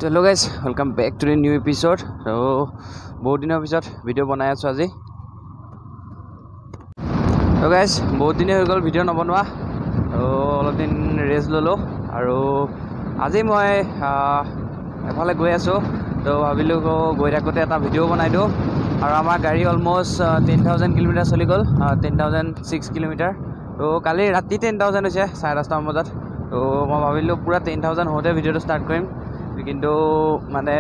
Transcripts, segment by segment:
Hello guys, welcome back to a new episode. So বহুত দিনৰ পিছত ভিডিঅ' বনাই আছো আজি। So guys, বহুত দিন হৈ গ'ল ভিডিঅ' নবনোৱা। তো অলপ দিন ৰেষ্ট ল'লো আৰু আজি মই এফালে গৈ আছো। তো ভাবিলোঁ গৈ থাকোঁতে এটা ভিডিঅ' বনাই দিওঁ আৰু আমাৰ গাড়ী অলমোষ্ট 10,000 কিলোমিটাৰ চলি গ'ল, 10,006 কিলোমিটাৰ। তো কালি ৰাতি 10,000 হৈছে 10:30 বজাত। তো মই ভাবিলোঁ পুৰা 10,000 হওঁতে ভিডিঅ'টো ষ্টাৰ্ট কৰিম, কিন্তু মানে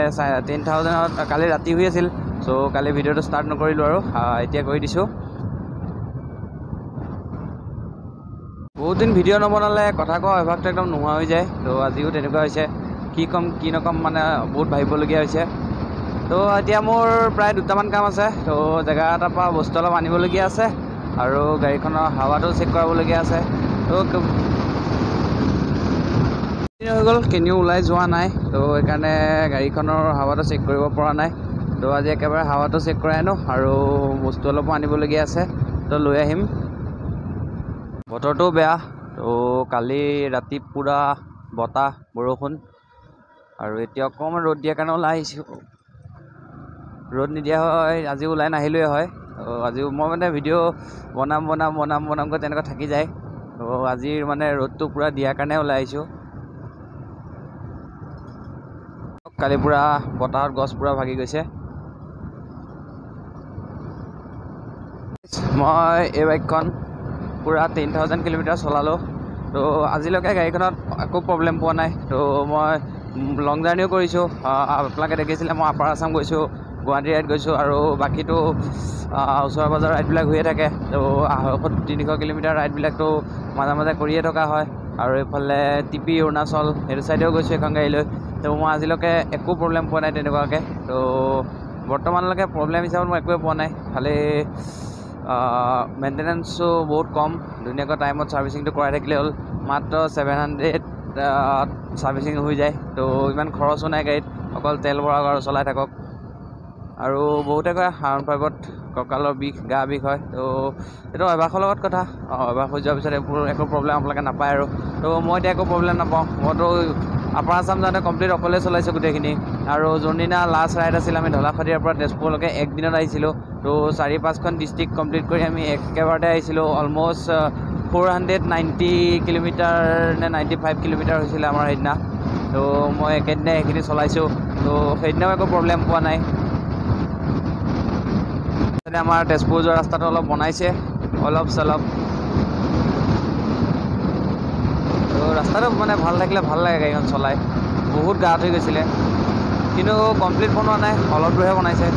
10,000 কালি ৰাতি হৈ আছিল। চ' কালি ভিডিঅ'টো ষ্টাৰ্ট নকৰিলোঁ আৰু এতিয়া কৰি দিছোঁ। বহুত দিন ভিডিঅ' নবনালে কথা কোৱা অভ্যাসটো একদম নোহোৱা হৈ যায়। তো আজিও তেনেকুৱা হৈছে, কি ক'ম কি নক'ম মানে বহুত ভাবিবলগীয়া হৈছে। তো এতিয়া মোৰ প্ৰায় দুটামান কাম আছে। তো জেগা এটাৰ পৰা বস্তু অলপ আনিবলগীয়া আছে আৰু গাড়ীখনৰ হাৱাটো চেক কৰাবলগীয়া আছে। তো হৈ গ'ল কেনিও ওলাই যোৱা নাই, তো সেইকাৰণে গাড়ীখনৰ হাৱাটো চেক কৰিব পৰা নাই। তো আজি একেবাৰে হাৱাটো চেক কৰাই আনো আৰু বস্তু অলপো আনিবলগীয়া আছে, তো লৈ আহিম। বতৰটো বেয়া, তো কালি ৰাতি পূৰা বতাহ বৰষুণ আৰু এতিয়া অকণমান ৰ'দ দিয়াৰ কাৰণে ওলাই আহিছোঁ। ৰ'দ নিদিয়া হয় আজি ওলাই নাহিলোৱে হয়। আজিও মই মানে ভিডিঅ' বনামকৈ তেনেকুৱা থাকি যায়। তো আজিৰ মানে ৰ'দটো পূৰা দিয়াৰ কাৰণে ওলাই আহিছোঁ। কালি পূৰা বতাহত গছ পূৰা ভাগি গৈছে। মই এই বাইকখন পূৰা 10,000 কিলোমিটাৰ চলালোঁ। তো আজিলৈকে গাড়ীখনত একো প্ৰব্লেম পোৱা নাই। তো মই লং জাৰ্ণিও কৰিছোঁ। আপোনালোকে দেখিছিলে মই আপাৰ আছাম গৈছোঁ, গুৱাহাটী ৰাইড গৈছোঁ আৰু বাকীটো ওচৰ পাজৰ ৰাইডবিলাক হৈয়ে থাকে। তো 250-300 কিলোমিটাৰ ৰাইডবিলাকতো মাজে মাজে কৰিয়ে থকা হয়। আৰু এইফালে টিপি অৰুণাচল সেইটো ছাইডেও গৈছোঁ এখন গাড়ী লৈ। তো মই আজিলৈকে একো প্ৰব্লেম পোৱা নাই তেনেকুৱাকৈ। তো বৰ্তমানলৈকে প্ৰব্লেম হিচাপত মই একোৱে পোৱা নাই। খালি মেইনটেনেঞ্চো বহুত কম, ধুনীয়াকৈ টাইমত ছাৰ্ভিচিংটো কৰাই থাকিলে হ'ল। মাত্ৰ 700 ছাৰ্ভিচিং হৈ যায়। তো ইমান খৰচো নাই গাড়ীত, অকল তেল ভৰাওক আৰু চলাই থাকক। আৰু বহুতে কয় R15ত কঁকালৰ বিষ গা বিষ হয়। তো এইটো অভ্যাসৰ লগত কথা, অভ্যাস হৈ যোৱাৰ পিছত এইবোৰ একো প্ৰব্লেম আপোনালোকে নাপায় আৰু। তো মই এতিয়া একো প্ৰব্লেম নাপাওঁ। মইতো আপাৰ আছাম যাওঁতে কমপ্লিট অকলে চলাইছোঁ গোটেইখিনি। আৰু যোনদিনা লাষ্ট ৰাইড আছিল আমি ঢলাশদিয়াৰ পৰা তেজপুৰলৈকে একদিনত আহিছিলোঁ। তো 4-5খন ডিষ্ট্ৰিক্ট কমপ্লিট কৰি আমি একেবাৰতে আহিছিলোঁ। অলম'ষ্ট 490 কিলোমিটাৰ নে 95 কিলোমিটাৰ হৈছিলে আমাৰ সেইদিনা। তো মই একেদিনাই সেইখিনি চলাইছোঁ। তো সেইদিনাও একো প্ৰব্লেম পোৱা নাই। আমাৰ তেজপুৰ যোৱা ৰাস্তাটো অলপ বনাইছে অলপ চলপ। তো ৰাস্তাটো মানে ভাল থাকিলে ভাল লাগে গাড়ীখন চলাই। বহুত গাঁত হৈ গৈছিলে, কিন্তু কমপ্লিট বনোৱা নাই, অলপ দূৰহে বনাইছে।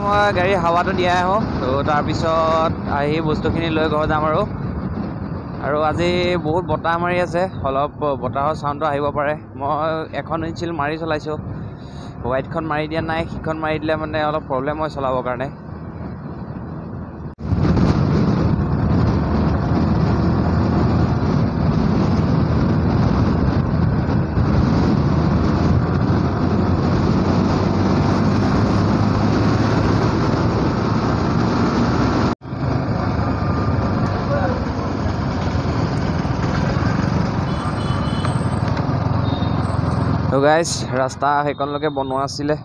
মই গাড়ীৰ হাৱাটো দিয়াই আহোঁ। তো তাৰপিছত আহি বস্তুখিনি লৈ ঘৰ যাম আৰু আজি বহুত বতাহ মাৰি আছে, অলপ বতাহৰ চাউণ্ডটো আহিব পাৰে। মই এখন ইঞ্চিল মাৰি চলাইছোঁ, হোৱাইটখন মাৰি দিয়া নাই। সিখন মাৰি দিলে মানে অলপ প্ৰব্লেম হয় চলাবৰ কাৰণে। তো গাইজ, ৰাস্তা সেইকণলৈকে বনোৱা আছিলে,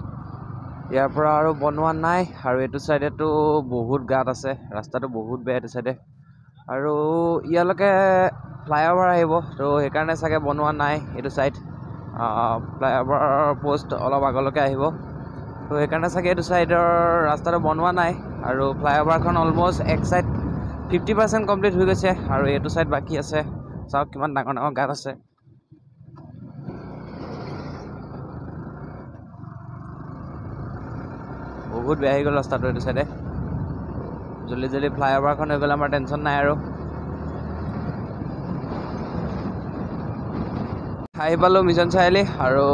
ইয়াৰ পৰা আৰু বনোৱা নাই। আৰু এইটো ছাইডেতো বহুত গাঁত আছে, ৰাস্তাটো বহুত বেয়া এইটো ছাইডে। আৰু ইয়ালৈকে ফ্লাইঅভাৰ আহিব, তো সেইকাৰণে চাগে বনোৱা নাই এইটো ছাইড। ফ্লাইঅভাৰৰ পোষ্ট অলপ আগলৈকে আহিব, তো সেইকাৰণে চাগে এইটো ছাইডৰ ৰাস্তাটো বনোৱা নাই। আৰু ফ্লাইঅভাৰখন অলম'ষ্ট এক ছাইড 50% কমপ্লিট হৈ গৈছে আৰু এইটো ছাইড বাকী আছে। চাওক কিমান ডাঙৰ ডাঙৰ গাঁত আছে। বহুত বেয়া হৈ গ'ল ৰাস্তাটো এইটো ছাইডে। জল্দি ফ্লাইঅভাৰখন হৈ গ'লে আমাৰ টেনশ্যন নাই আৰু। আহি পালোঁ মিছন চাৰিআলি আৰু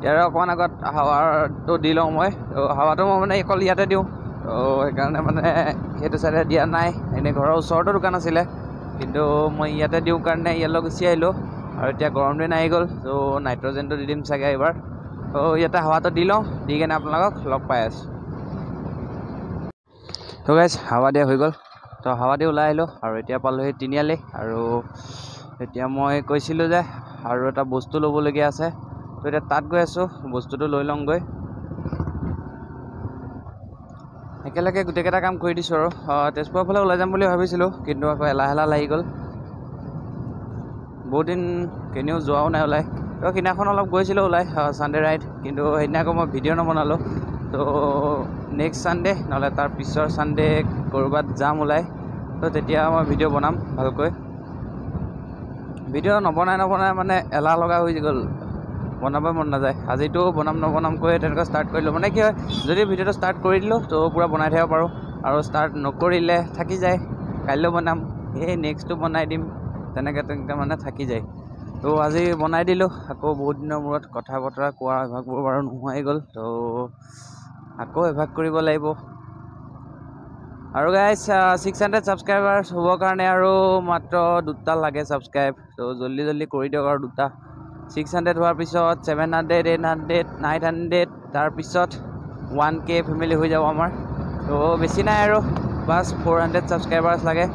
ইয়াৰে অকণমান আগত হাৱাটো দি লওঁ মই। তো হাৱাটো মই মানে অকল ইয়াতে দিওঁ, তো সেইকাৰণে মানে সেইটো ছাইডে দিয়া নাই। এনেই ঘৰৰ ওচৰতো দোকান আছিলে, কিন্তু মই ইয়াতে দিওঁ কাৰণে ইয়ালৈ গুচি আহিলোঁ। আৰু এতিয়া গৰম দিন আহি গ'ল, তো নাইট্ৰজেনটো দি দিম চাগে এইবাৰ। তো ইয়াতে হাৱাটো দি লওঁ, দি কেনে আপোনালোকক লগ পাই আছোঁ। তো গাইজ হাৱা দিয়া হৈ গ'ল, তো হাৱা দি ওলাই আহিলোঁ আৰু এতিয়া পালোহি তিনিআলি। আৰু এতিয়া মই কৈছিলোঁ যে আৰু এটা বস্তু ল'বলগীয়া আছে, তো এতিয়া তাত গৈ আছোঁ, বস্তুটো লৈ লওঁগৈ। একেলগে গোটেইকেইটা কাম কৰি দিছোঁ আৰু তেজপুৰৰ ফালে ওলাই যাম বুলি ভাবিছিলোঁ, কিন্তু আকৌ এলাহ লাগি গ'ল। বহুত দিন কেনিও যোৱাও নাই ওলাই। তো সেইদিনাখন অলপ গৈছিলোঁ ওলাই ছানডে ৰাইড, কিন্তু সেইদিনা আকৌ মই ভিডিঅ' নবনালোঁ। তো নেক্সট ছানডে নহ'লে তাৰ পিছৰ ছানডে ক'ৰবাত যাম ওলাই, তো তেতিয়া মই ভিডিঅ' বনাম ভালকৈ। ভিডিঅ' নবনাই মানে এলাহ লগা হৈ গ'ল, বনাবই মন নাযায়। আজিতো বনামকৈ তেনেকৈ ষ্টাৰ্ট কৰিলোঁ। মানে কি হয়, যদি ভিডিঅ'টো ষ্টাৰ্ট কৰি দিলোঁ তো পূৰা বনাই থাকিব পাৰোঁ, আৰু ষ্টাৰ্ট নকৰিলে থাকি যায়। কাইলৈও বনাম, সেই নেক্সটো বনাই দিম, তেনেকৈ মানে থাকি যায়। তো আজি বনাই দিলোঁ। আকৌ বহুত দিনৰ মূৰত কথা বতৰা কোৱা অভ্যাসবোৰ বাৰু নোহোৱাই গ'ল, তো আকৌ অভ্যাস কৰিব লাগিব। আৰু গাইজ 600 ছাবস্ক্ৰাইবাৰ্ছ হ'বৰ কাৰণে আৰু মাত্ৰ 2টা লাগে ছাবস্ক্ৰাইব, তো জল্দি কৰি দিয়ক আৰু 2টা। 600 হোৱাৰ পিছত 700, 800, 900, তাৰপিছত 1K ফেমিলি হৈ যাব আমাৰ। তো বেছি নাই আৰু, বাছ 400 ছাবস্ক্ৰাইবাৰ্ছ লাগে।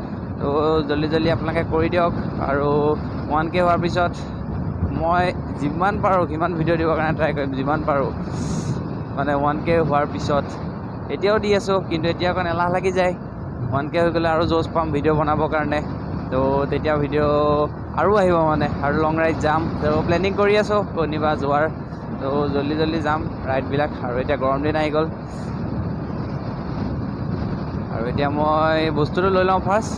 তো জল্দি আপোনালোকে কৰি দিয়ক। আৰু 1K হোৱাৰ পিছত মই যিমান পাৰোঁ সিমান ভিডিঅ' দিবৰ কাৰণে ট্ৰাই কৰিম, যিমান পাৰোঁ মানে 1K হোৱাৰ পিছত। এতিয়াও দি আছোঁ, কিন্তু এতিয়া অকণ এলাহ লাগি যায়। 1K হৈ গ'লে আৰু জোচ পাম ভিডিঅ' বনাবৰ কাৰণে, তো তেতিয়া ভিডিঅ' আৰু আহিব মানে, আৰু লং ৰাইড যাম। তো প্লেনিং কৰি আছোঁ কনিবা যোৱাৰ, তো জল্দি যাম ৰাইডবিলাক। আৰু এতিয়া গৰম দিন আহি গ'ল, আৰু এতিয়া মই বস্তুটো লৈ লওঁ ফাৰ্ষ্ট।